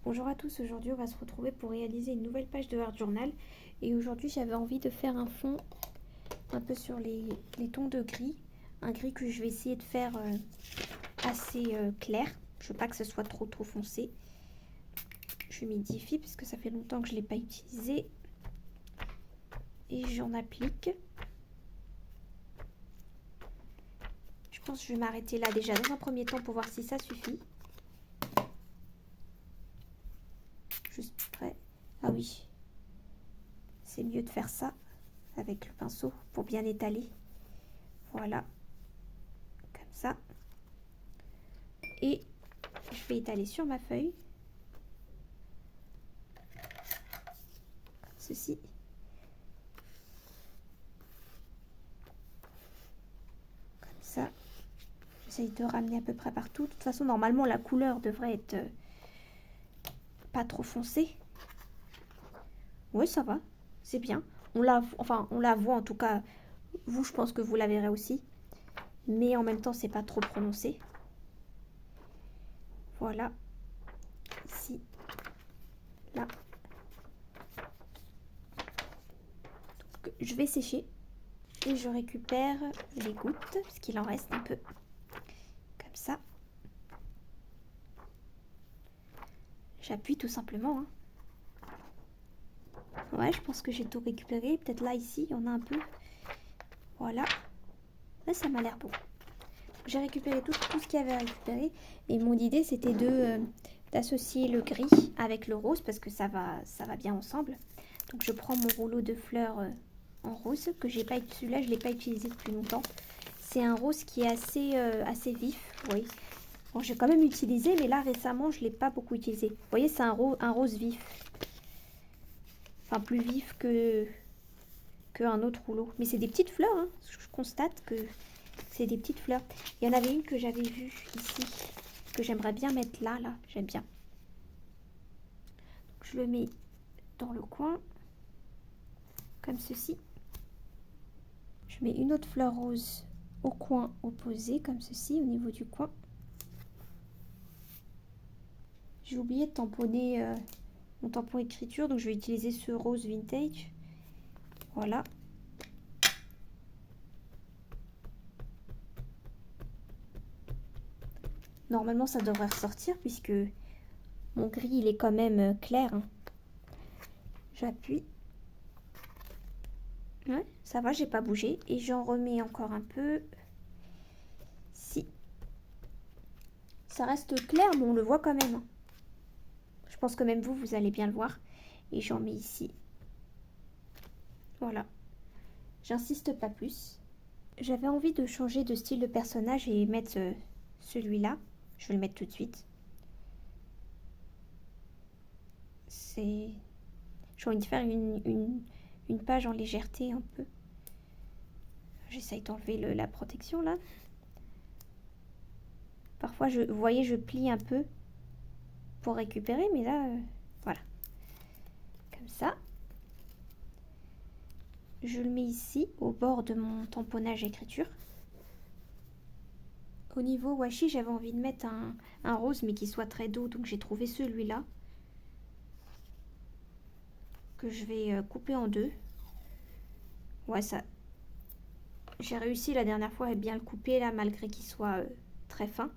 Bonjour à tous, aujourd'hui on va se retrouver pour réaliser une nouvelle page de Art Journal et aujourd'hui j'avais envie de faire un fond un peu sur les tons de gris, un gris que je vais essayer de faire assez clair, je veux pas que ce soit trop foncé. Je m'idifie parce que ça fait longtemps que je ne l'ai pas utilisé et j'en applique. Je pense que je vais m'arrêter là déjà dans un premier temps pour voir si ça suffit. Juste près. Ah oui, c'est mieux de faire ça avec le pinceau pour bien étaler. Voilà, comme ça. Et je vais étaler sur ma feuille, comme ceci. Comme ça. J'essaye de ramener à peu près partout. De toute façon, normalement, la couleur devrait être pas trop foncée. Oui, ça va, c'est bien. On la voit en tout cas. Vous, je pense que vous la verrez aussi. Mais en même temps, c'est pas trop prononcé. Voilà. Ici. Là. Donc, je vais sécher. Et je récupère les gouttes, parce qu'il en reste un peu. Comme ça. J'appuie tout simplement. Hein. Ouais, je pense que j'ai tout récupéré. Peut-être là, ici, il y en a un peu. Voilà. Là, ça m'a l'air bon. J'ai récupéré tout ce qu'il y avait à récupérer. Et mon idée, c'était d'associer le gris avec le rose parce que ça va bien ensemble. Donc, je prends mon rouleau de fleurs en rose que j'ai pas. Celui-là, je ne l'ai pas utilisé depuis longtemps. C'est un rose qui est assez vif. Oui. Bon, j'ai quand même utilisé, mais là, récemment, je ne l'ai pas beaucoup utilisé. Vous voyez, c'est un rose vif. Enfin, plus vif qu'un autre rouleau. Mais c'est des petites fleurs. Hein. Je constate que c'est des petites fleurs. Il y en avait une que j'avais vue ici, que j'aimerais bien mettre là. J'aime bien. Donc, je le mets dans le coin, comme ceci. Je mets une autre fleur rose au coin opposé, comme ceci, au niveau du coin. J'ai oublié de tamponner mon tampon écriture, donc je vais utiliser ce rose vintage. Voilà. Normalement, ça devrait ressortir puisque mon gris, il est quand même clair. Hein. J'appuie. Ouais, ça va, j'ai pas bougé. Et j'en remets encore un peu. Si. Ça reste clair, mais on le voit quand même. Hein. Je pense que même vous allez bien le voir. Et j'en mets ici. Voilà. J'insiste pas plus. J'avais envie de changer de style de personnage et mettre celui-là. Je vais le mettre tout de suite. J'ai envie de faire une page en légèreté un peu. J'essaye d'enlever la protection là. Parfois, vous voyez, je plie un peu pour récupérer, mais là, voilà. Comme ça. Je le mets ici, au bord de mon tamponnage écriture. Au niveau washi, j'avais envie de mettre un rose, mais qui soit très doux, donc j'ai trouvé celui-là. Que je vais couper en deux. Ouais, ça... J'ai réussi la dernière fois à bien le couper, là, malgré qu'il soit très fin.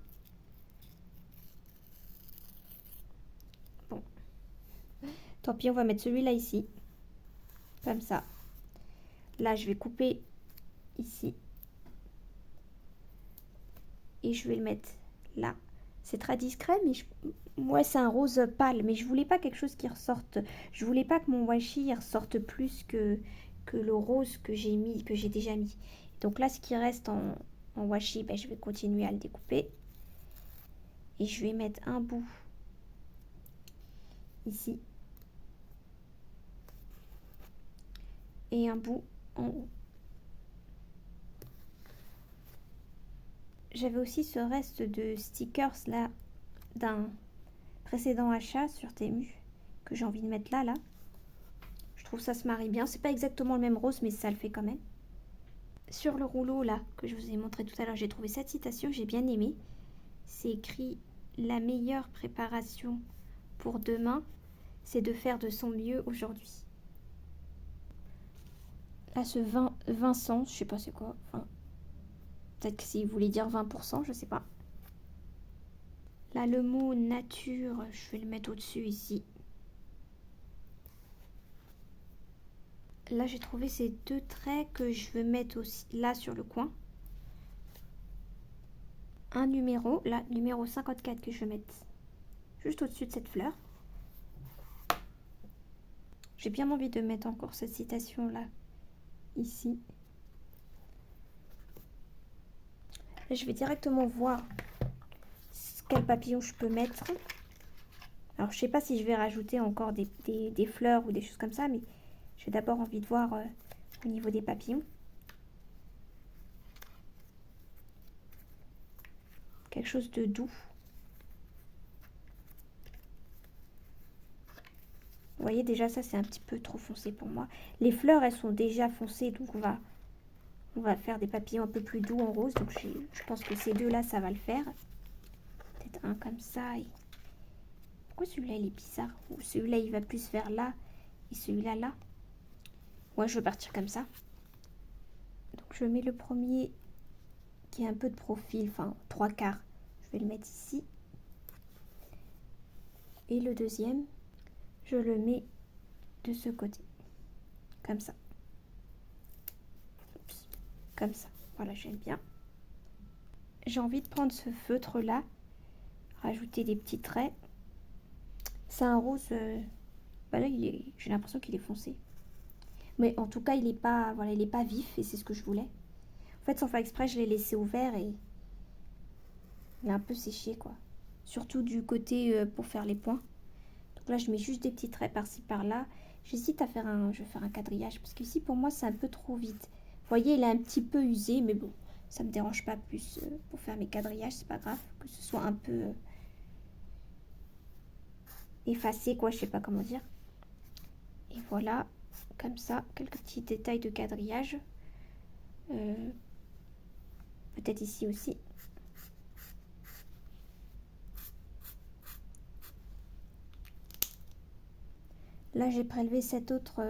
Bon. Tant pis, on va mettre celui-là ici. Comme ça. Là, je vais couper ici. Et je vais le mettre là. C'est très discret, mais moi, c'est un rose pâle. Mais je voulais pas quelque chose qui ressorte. Je voulais pas que mon washi ressorte plus que le rose que j'ai déjà mis. Donc là, ce qui reste en washi, ben, je vais continuer à le découper. Et je vais mettre un bout ici. Et un bout en haut. J'avais aussi ce reste de stickers là d'un précédent achat sur Temu que j'ai envie de mettre là. Je trouve ça se marie bien. C'est pas exactement le même rose, mais ça le fait quand même. Sur le rouleau là que je vous ai montré tout à l'heure, j'ai trouvé cette citation que j'ai bien aimée. C'est écrit: la meilleure préparation pour demain, c'est de faire de son mieux aujourd'hui. Là, ce Vincent, je sais pas c'est quoi. Enfin, peut-être que s'il voulait dire 20%, je sais pas. Là, le mot nature, je vais le mettre au-dessus ici. Là, j'ai trouvé ces deux traits que je veux mettre aussi là sur le coin. Un numéro, là, numéro 54 que je vais mettre juste au-dessus de cette fleur. J'ai bien envie de mettre encore cette citation là, ici. Là, je vais directement voir quel papillon je peux mettre. Alors, je sais pas si je vais rajouter encore des fleurs ou des choses comme ça, mais j'ai d'abord envie de voir au niveau des papillons. Quelque chose de doux. Vous voyez, déjà, ça, c'est un petit peu trop foncé pour moi. Les fleurs, elles sont déjà foncées, donc on va faire des papillons un peu plus doux en rose. Donc, je pense que ces deux-là, ça va le faire. Peut-être un comme ça. Et... pourquoi celui-là, il est bizarre? Ou celui-là, il va plus vers là et celui-là, là. Ouais, je vais partir comme ça. Donc, je mets le premier qui a un peu de profil, enfin, 3/4. Je vais le mettre ici. Et le deuxième, je le mets de ce côté. Comme ça. Oups. Comme ça. Voilà, j'aime bien. J'ai envie de prendre ce feutre-là, rajouter des petits traits. C'est un rose... bah là, j'ai l'impression qu'il est foncé. Mais en tout cas, il n'est pas, voilà, il est pas vif et c'est ce que je voulais. En fait, sans faire exprès, je l'ai laissé ouvert et il a un peu séché, quoi. Surtout du côté pour faire les points. Donc là, je mets juste des petits traits par-ci, par-là. J'hésite à faire je vais faire un quadrillage parce que ici, pour moi, c'est un peu trop vite. Vous voyez, il est un petit peu usé, mais bon, ça me dérange pas plus pour faire mes quadrillages, c'est pas grave. Que ce soit un peu effacé, quoi, je sais pas comment dire. Et voilà, comme ça, quelques petits détails de quadrillage. Peut-être ici aussi. Là, j'ai prélevé cet autre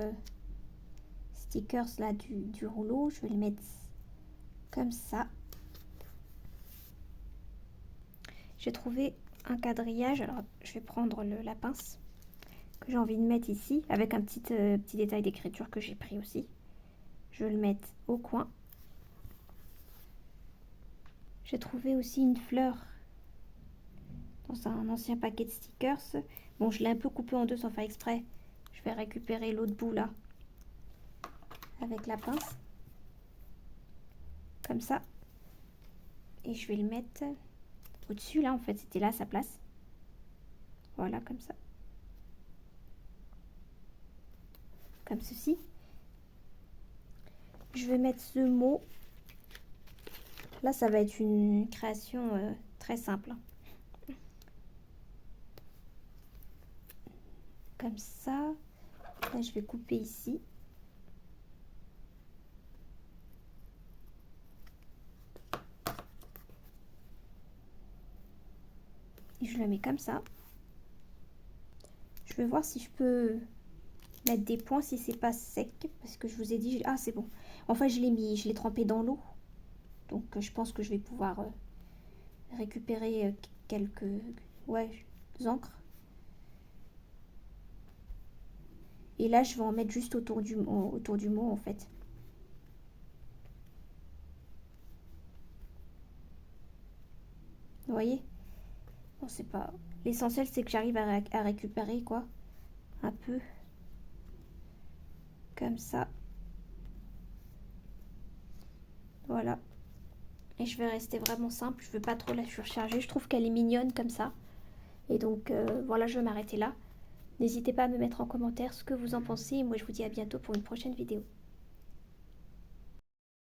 stickers là du rouleau. Je vais le mettre comme ça. J'ai trouvé un quadrillage. Alors, je vais prendre la pince que j'ai envie de mettre ici avec un petit détail d'écriture que j'ai pris aussi. Je vais le mettre au coin. J'ai trouvé aussi une fleur dans un ancien paquet de stickers. Bon, je l'ai un peu coupé en deux sans faire exprès. Je vais récupérer l'autre bout là avec la pince. Comme ça. Et je vais le mettre au-dessus là. En fait, c'était là sa place. Voilà, comme ça. Comme ceci. Je vais mettre ce mot. Là, ça va être une création très simple. Comme ça. Là, je vais couper ici. Et je le mets comme ça. Je vais voir si je peux mettre des points si c'est pas sec. Parce que je vous ai dit... ah, c'est bon. Enfin, je l'ai trempé dans l'eau. Donc, je pense que je vais pouvoir récupérer quelques encres. Et là, je vais en mettre juste autour du mot, en fait. Vous voyez? Bon, c'est pas... l'essentiel, c'est que j'arrive à récupérer, quoi. Un peu. Comme ça. Voilà. Et je vais rester vraiment simple. Je veux pas trop la surcharger. Je trouve qu'elle est mignonne comme ça. Et donc, voilà, je vais m'arrêter là. N'hésitez pas à me mettre en commentaire ce que vous en pensez. Et moi, je vous dis à bientôt pour une prochaine vidéo.